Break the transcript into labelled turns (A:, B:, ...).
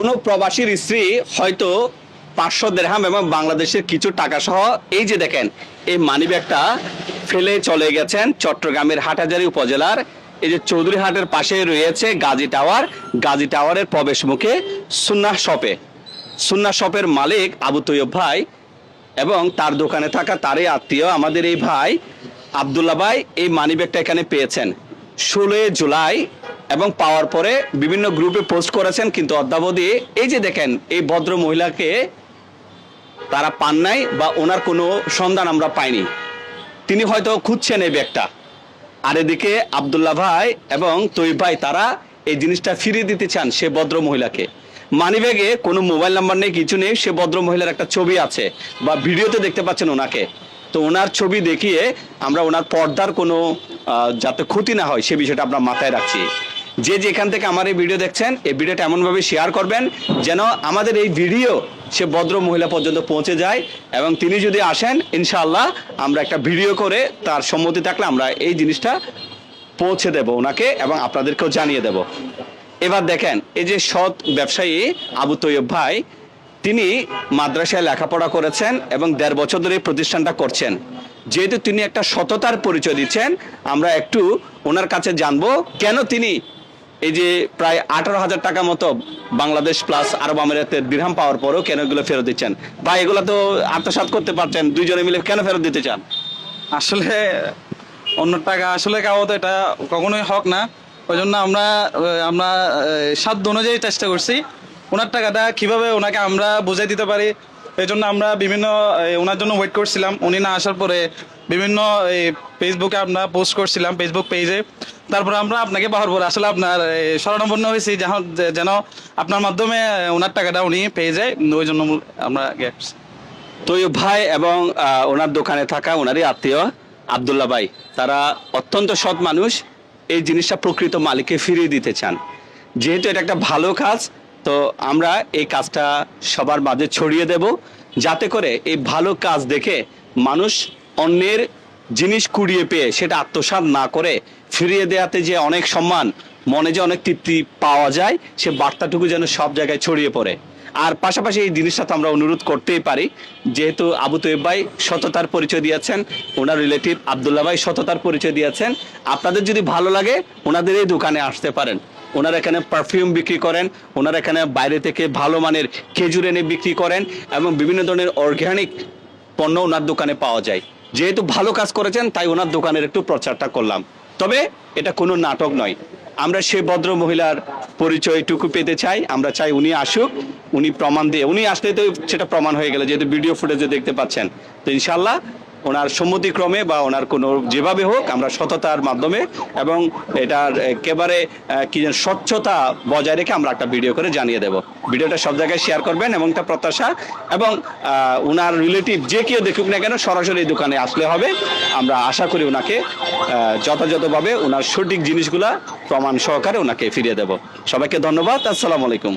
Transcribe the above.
A: কোনো প্রবাসীর স্ত্রী হয়তো 500 দিরহাম এবং বাংলাদেশের কিছু টাকা সহ এই যে দেখেন এই মানিব্যাগটা ফেলে চলে গেছেন চট্টগ্রামের হাটহাজারী উপজেলার এই যে চৌধুরী হাটের পাশে রয়েছে গাজী টাওয়ারের প্রবেশ মুখে সুন্নাহ শপের মালিক আবু তৈয়ব ভাই এবং তার দোকানে থাকা তারই আত্মীয় আমাদের এই ভাই আব্দুল্লাহ ভাই এই মানিব্যাগটা এখানে পেয়েছেন 16 জুলাই এবং পাওয়ার পরে বিভিন্ন গ্রুপে পোস্ট করেছেন, কিন্তু অদ্যাবধি এই যে দেখেন এই ভদ্র মহিলাকে তারা পান নাই বা ওনার কোনো সন্ধান আমরা পাইনি। তিনি হয়তো খুঁজছেন এই ব্যাগটা। আর এদিকে আব্দুল্লাহ ভাই এবং তৈব ভাই তারা এই জিনিসটা ফিরিয়ে দিতে চান সে ভদ্র মহিলাকে। মানিব্যাগে কোনো মোবাইল নাম্বার নেই, কিছু নেই, সে ভদ্র মহিলার একটা ছবি আছে বা ভিডিওতে দেখতে পাচ্ছেন ওনাকে। তো ওনার ছবি দেখিয়ে আমরা ওনার পর্দার কোনো যাতে ক্ষতি না হয় সে বিষয়টা আমরা মাথায় রাখছি। যে যেখান থেকে আমার এই ভিডিও দেখছেন এই ভিডিওটা এমনভাবে শেয়ার করবেন যেন আমাদের এই ভিডিও সে ভদ্র মহিলা পর্যন্ত পৌঁছে যায়, এবং তিনি যদি আসেন ইনশাআল্লাহ আমরা একটা ভিডিও করে তার সম্মতি থাকলে আমরা এই জিনিসটা পৌঁছে দেব ওনাকে এবং আপনাদেরকেও জানিয়ে দেব। এবার দেখেন এই যে সৎ ব্যবসায়ী আবু তৈয়ব ভাই, তিনি মাদ্রাসায় লেখাপড়া করেছেন এবং 1.5 বছর ধরে এই প্রতিষ্ঠানটা করছেন। যেহেতু তিনি একটা সততার পরিচয় দিচ্ছেন, আমরা একটু ওনার কাছে জানবো কেন তিনি এই যে প্রায় 18,000 টাকা মতো বাংলাদেশ প্লাস আরব আমিরাতের দিরহাম পাওয়ার পরেও কেন এগুলো ফেরত দিচ্ছেন। ভাই এগুলো তো আত্মসাৎ করতে পারছেন, দুইজনে মিলে কেন ফেরত দিতে চান?
B: আসলে অন্য টাকা আসলে কাও তো এটা কখনোই হক না। ওই জন্য আমরা আমরা সাধ্য অনুযায়ী চেষ্টা করছি ওনার টাকাটা কিভাবে ওনাকে আমরা বুঝাই দিতে পারি। এই জন্য আমরা বিভিন্ন ওনার জন্য ওয়েট করছিলাম। উনি না আসার পরে বিভিন্ন ফেসবুকে আমরা পোস্ট করছিলাম, ফেসবুক পেজে। তারপরে আমরা আপনাকে পাওয়ার পরে আসলে আপনার শরণাপন্ন হয়েছি যেন আপনার মাধ্যমে ওনার টাকাটা উনি পেয়ে যায়। ওই জন্য আমরা
A: তৈয়ব ভাই এবং ওনার দোকানে থাকা ওনারই আত্মীয় আব্দুল্লাহ ভাই, তারা অত্যন্ত সৎ মানুষ, এই জিনিসটা প্রকৃত মালিককে ফিরিয়ে দিতে চান। যেহেতু এটা একটা ভালো কাজ, তো আমরা এই কাজটা সবার মাঝে ছড়িয়ে দেব, যাতে করে এই ভালো কাজ দেখে মানুষ অন্যের জিনিস কুড়িয়ে পেয়ে সেটা আত্মসাৎ না করে ফিরিয়ে দেওয়াতে যে অনেক সম্মান, মনে যে অনেক তৃপ্তি পাওয়া যায়, সে বার্তাটুকু যেন সব জায়গায় ছড়িয়ে পড়ে। আর পাশাপাশি এই জিনিসটা তো আমরা অনুরোধ করতেই পারি, যেহেতু আবু তৈব ভাই সততার পরিচয় দিয়েছেন, ওনার রিলেটিভ আব্দুল্লাহ ভাই সততার পরিচয় দিয়েছেন, আপনাদের যদি ভালো লাগে ওনাদের এই দোকানে আসতে পারেন। ওনারা এখানে পারফিউম বিক্রি করেন, ওনারা এখানে বাইরে থেকে ভালো মানের খেজুর এনে বিক্রি করেন এবং বিভিন্ন ধরনের অর্গ্যানিক পণ্য ওনার দোকানে পাওয়া যায়। যেহেতু ভালো কাজ করেছেন তাই ওনার দোকানের একটু প্রচারটা করলাম। তবে এটা কোনো নাটক নয়, আমরা সেই ভদ্র মহিলার পরিচয়টুকু পেতে চাই। আমরা চাই উনি আসুক, উনি প্রমাণ দিয়ে, উনি আসলে তো সেটা প্রমাণ হয়ে গেল যেহেতু ভিডিও ফুটেজে দেখতে পাচ্ছেন। তো ইনশাল্লাহ ওনার সম্মতিক্রমে বা ওনার কোনো যেভাবে হোক আমরা সততার মাধ্যমে এবং এটার একেবারে কি যেন স্বচ্ছতা বজায় রেখে আমরা একটা ভিডিও করে জানিয়ে দেব। ভিডিওটা সব জায়গায় শেয়ার করবেন এবং একটা প্রত্যাশা, এবং ওনার রিলেটিভ যে কেউ দেখুক না কেন সরাসরি দোকানে আসলে হবে। আমরা আশা করি ওনাকে যথাযথভাবে ওনার সঠিক জিনিসগুলা প্রমাণ সহকারে ওনাকে ফিরিয়ে দেব। সবাইকে ধন্যবাদ। আসসালামু আলাইকুম।